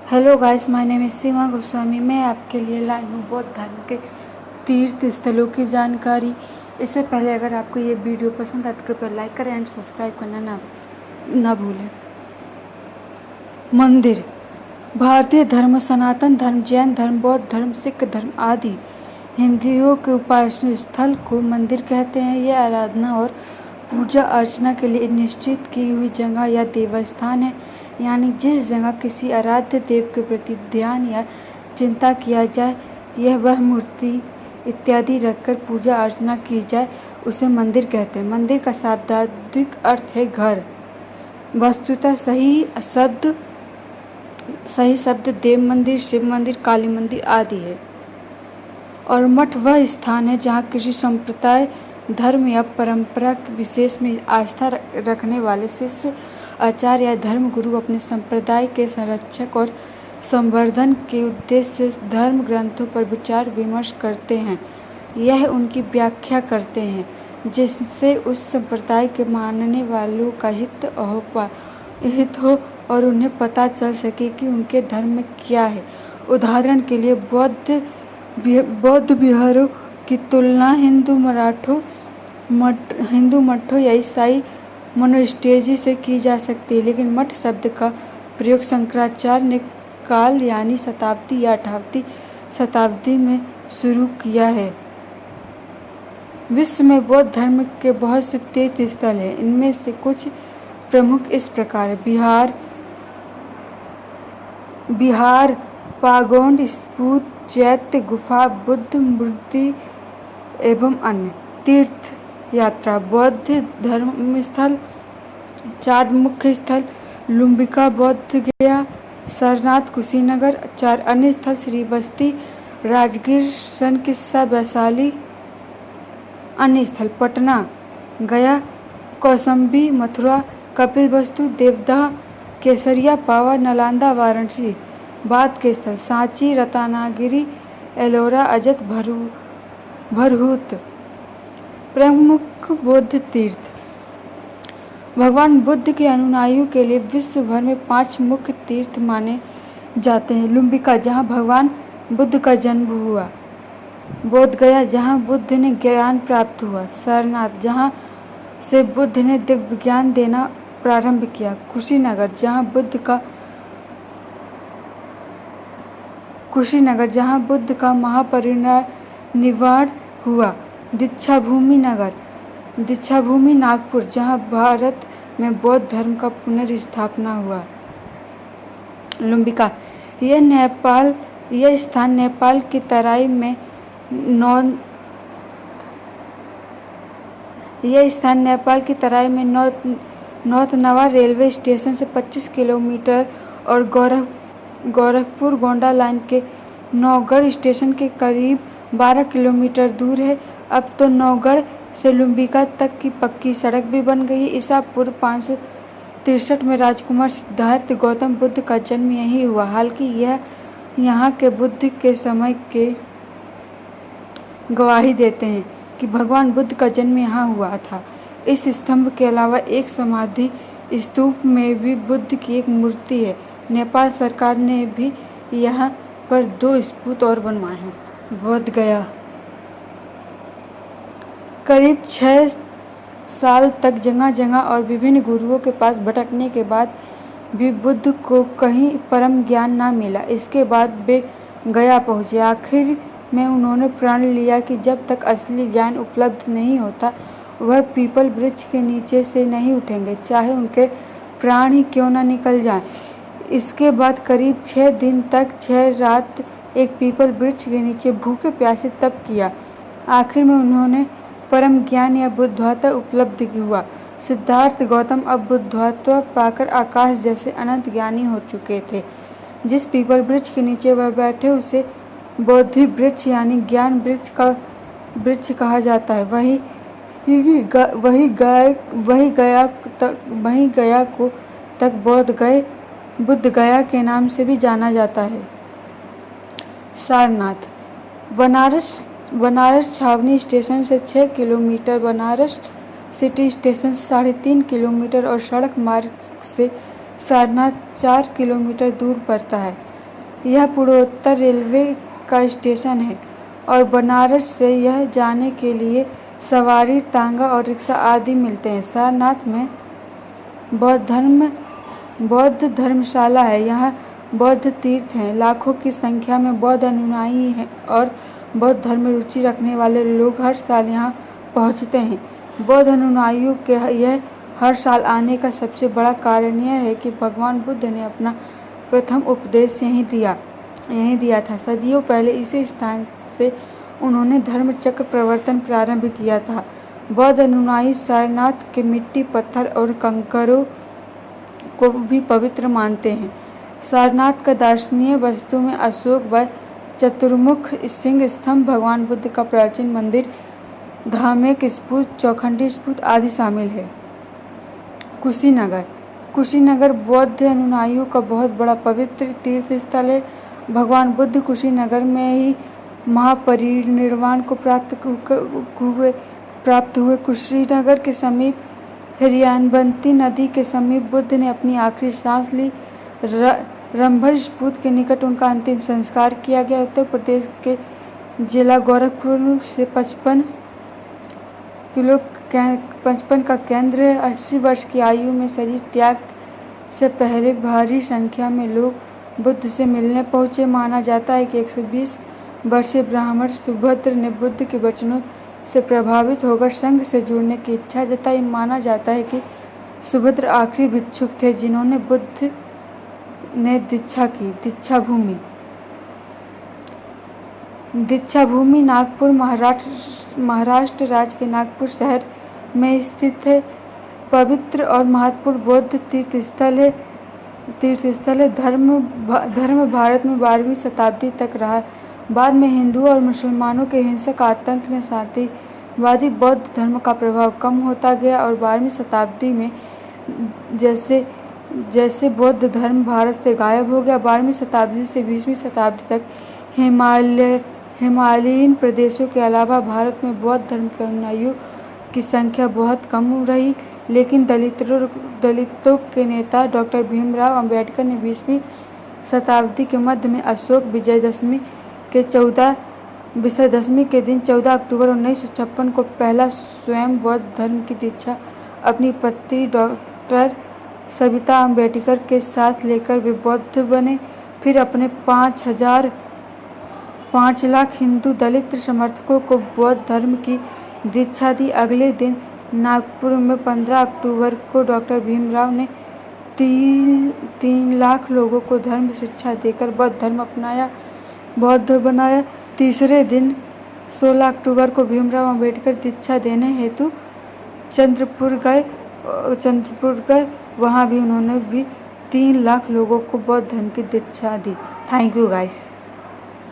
Hello guys, my name is Seema Goswami. मैं आपके लिए लाई हूँ बौद्ध धर्म के तीर्थ स्थलों की जानकारी। इससे पहले अगर आपको ये वीडियो पसंद आए तो कृपया लाइक करें एंड सब्सक्राइब करना ना भूलें। मंदिर। भारतीय धर्म, सनातन धर्म, जैन धर्म, बौद्ध धर्म, सिख धर्म आदि हिंदुओं के उपासना स्थल को मंदिर कहते हैं। यह आराधना और पूजा अर्चना के लिए निश्चित की हुई जगह या देवस्थान है, यानी जिस जगह किसी आराध्य देव के प्रति ध्यान या चिंता किया जाए, यह वह मूर्ति इत्यादि रखकर पूजा अर्चना की जाए, उसे मंदिर कहते हैं। मंदिर का शाब्दिक अर्थ है घर। वस्तुतः सही शब्द देव मंदिर, शिव मंदिर, काली मंदिर आदि है। और मठ वह स्थान है जहाँ किसी संप्रदाय, धर्म या परंपरा विशेष में आस्था रखने वाले शिष्य, आचार्य या धर्म गुरु अपने संप्रदाय के संरक्षक और संवर्धन के उद्देश्य से धर्म ग्रंथों पर विचार विमर्श करते हैं। यह उनकी व्याख्या करते हैं जिससे उस संप्रदाय के मानने वालों का हित हो और उन्हें पता चल सके कि उनके धर्म में क्या है। उदाहरण के लिए बौद्ध विहारों की तुलना हिंदू मठों या ईसाई मोनेस्ट्री से की जा सकती है, लेकिन मठ शब्द का प्रयोग शंकराचार्य ने काल यानी शताब्दी या 8वीं शताब्दी में शुरू किया है। विश्व में बौद्ध धर्म के बहुत से तीर्थ स्थल हैं। इनमें से कुछ प्रमुख इस प्रकार है: बिहार, पागोंड, स्तूप, चैत्य, गुफा, बुद्ध मूर्ति एवं अन्य। तीर्थ यात्रा। बौद्ध धर्म स्थल 4 मुख्य स्थल: लुम्बिका, बौद्ध गया, सारनाथ, कुशीनगर। 4 अन्य स्थल: श्रीबस्ती, राजगीर, सनकिस्सा, वैशाली। अन्य स्थल: पटना, गया, कौशाम्बी, मथुरा, कपिलवस्तु, देवदाह, केसरिया, पावा, नालंदा, वाराणसी। बाद के स्थल: सांची, रत्नागिरी, एलोरा, अजत, भरहूत। प्रमुख बौद्ध तीर्थ। भगवान बुद्ध के अनुयायियों के लिए विश्व भर में 5 मुख्य तीर्थ माने जाते हैं: लुम्बिका, जहाँ भगवान बुद्ध का जन्म हुआ; बोध गया, जहाँ बुद्ध ने ज्ञान प्राप्त हुआ; सारनाथ, जहाँ से बुद्ध ने दिव्य ज्ञान देना प्रारंभ किया; कुशीनगर, जहाँ बुद्ध का महापरिनिर्वाण हुआ; दीक्षाभूमि नागपुर, जहाँ भारत में बौद्ध धर्म का पुनर्स्थापना हुआ। लुम्बिका। यह स्थान नेपाल की तराई में नौतनवा रेलवे स्टेशन से 25 किलोमीटर और गोरखपुर गोंडा लाइन के नौगढ़ स्टेशन के करीब 12 किलोमीटर दूर है। अब तो नौगढ़ से लुम्बिका तक की पक्की सड़क भी बन गई है। ईसा पूर्व 563 में राजकुमार सिद्धार्थ गौतम बुद्ध का जन्म यहीं हुआ। हालांकि यह यहाँ के बुद्ध के समय के गवाही देते हैं कि भगवान बुद्ध का जन्म यहाँ हुआ था। इस स्तंभ के अलावा एक समाधि स्तूप में भी बुद्ध की एक मूर्ति है। नेपाल सरकार ने भी यहाँ पर 2 स्तूप और बनवाए हैं। बोध गया। करीब 6 साल तक जगह जगह और विभिन्न गुरुओं के पास भटकने के बाद भी बुद्ध को कहीं परम ज्ञान न मिला। इसके बाद वे गया पहुँचे। आखिर में उन्होंने प्रण लिया कि जब तक असली ज्ञान उपलब्ध नहीं होता, वह पीपल वृक्ष के नीचे से नहीं उठेंगे, चाहे उनके प्राण ही क्यों न निकल जाएं। इसके बाद करीब 6 दिन तक 6 रात एक पीपल वृक्ष के नीचे भूखे प्यासे तप किया। आखिर में उन्होंने परम ज्ञान या बुद्धत्व उपलब्ध हुआ। सिद्धार्थ गौतम अब बुद्धत्व पाकर आकाश जैसे अनंत ज्ञानी हो चुके थे। जिस पीपल वृक्ष के नीचे वह बैठे उसे बोधि वृक्ष यानी ज्ञान वृक्ष कहा जाता है। वही गया को तक बुद्ध गया के नाम से भी जाना जाता है। सारनाथ। बनारस छावनी स्टेशन से 6 किलोमीटर, बनारस सिटी स्टेशन से 3.5 किलोमीटर और सड़क मार्ग से सारनाथ 4 किलोमीटर दूर पड़ता है। यह पूर्वोत्तर रेलवे का स्टेशन है और बनारस से यह जाने के लिए सवारी, तांगा और रिक्शा आदि मिलते हैं। सारनाथ में बौद्ध धर्मशाला है। यहाँ बौद्ध तीर्थ हैं। लाखों की संख्या में बौद्ध अनुयायी हैं और बौद्ध धर्म में रुचि रखने वाले लोग हर साल यहाँ पहुँचते हैं। बौद्ध अनुयायियों के यह हर साल आने का सबसे बड़ा कारण यह है कि भगवान बुद्ध ने अपना प्रथम उपदेश यहीं दिया था। सदियों पहले इसी स्थान से उन्होंने धर्म चक्र प्रवर्तन प्रारंभ किया था। बौद्ध अनुयायी सारनाथ के मिट्टी, पत्थर और कंकरों को भी पवित्र मानते हैं। सारनाथ का दर्शनीय वस्तु में अशोक व चतुर्मुख सिंह स्तंभ, भगवान बुद्ध का प्राचीन मंदिर, धार्मिक स्फूर्त, चौखंडी स्फूर्त आदि शामिल है। कुशीनगर बौद्ध अनुयायियों का बहुत बड़ा पवित्र तीर्थ स्थल है। भगवान बुद्ध कुशीनगर में ही महापरिनिर्वाण को प्राप्त हुए। कुशीनगर के समीप हिरण्यवती नदी के समीप बुद्ध ने अपनी आखिरी सांस ली। रंभर स्फूर्त के निकट उनका अंतिम संस्कार किया गया। उत्तर प्रदेश के जिला गोरखपुर से 55 का केंद्र है। 80 वर्ष की आयु में शरीर त्याग से पहले भारी संख्या में लोग बुद्ध से मिलने पहुंचे। माना जाता है कि 120 वर्षीय ब्राह्मण सुभद्र ने बुद्ध के वचनों से प्रभावित होकर संघ से जुड़ने की इच्छा जताई। माना जाता है कि सुभद्र आखिरी भिक्षुक थे जिन्होंने बुद्ध ने दीक्षा की। दीक्षाभूमि नागपुर महाराष्ट्र राज्य के नागपुर शहर में स्थित है। पवित्र और महत्वपूर्ण बौद्ध तीर्थस्थल है। धर्म भारत में 12वीं शताब्दी तक रहा। बाद में हिंदुओं और मुसलमानों के हिंसक आतंक ने शांतिवादी बौद्ध धर्म का प्रभाव कम होता गया और 12वीं शताब्दी में जैसे बौद्ध धर्म भारत से गायब हो गया। 12वीं शताब्दी से 20वीं शताब्दी तक हिमालयीन प्रदेशों के अलावा भारत में बौद्ध धर्म के अनुयायियों की संख्या बहुत कम रही। लेकिन दलितों के नेता डॉक्टर भीमराव अंबेडकर ने 20वीं शताब्दी के मध्य में अशोक विजयदशमी के दिन 14 अक्टूबर 1956 को पहला स्वयं बौद्ध धर्म की दीक्षा अपनी पत्नी डॉक्टर सविता अंबेडकर के साथ लेकर वे बौद्ध बने। फिर अपने 5 लाख हिंदू दलित समर्थकों को बौद्ध धर्म की दीक्षा दी। अगले दिन नागपुर में 15 अक्टूबर को डॉक्टर भीमराव ने 3 लाख लोगों को धर्म शिक्षा देकर बौद्ध धर्म बौद्ध बनाया। तीसरे दिन 16 अक्टूबर को भीमराव अंबेडकर दीक्षा देने हेतु चंद्रपुर गए। वहाँ भी उन्होंने भी 3 लाख लोगों को बौद्ध धर्म की दीक्षा दी। Thank you guys.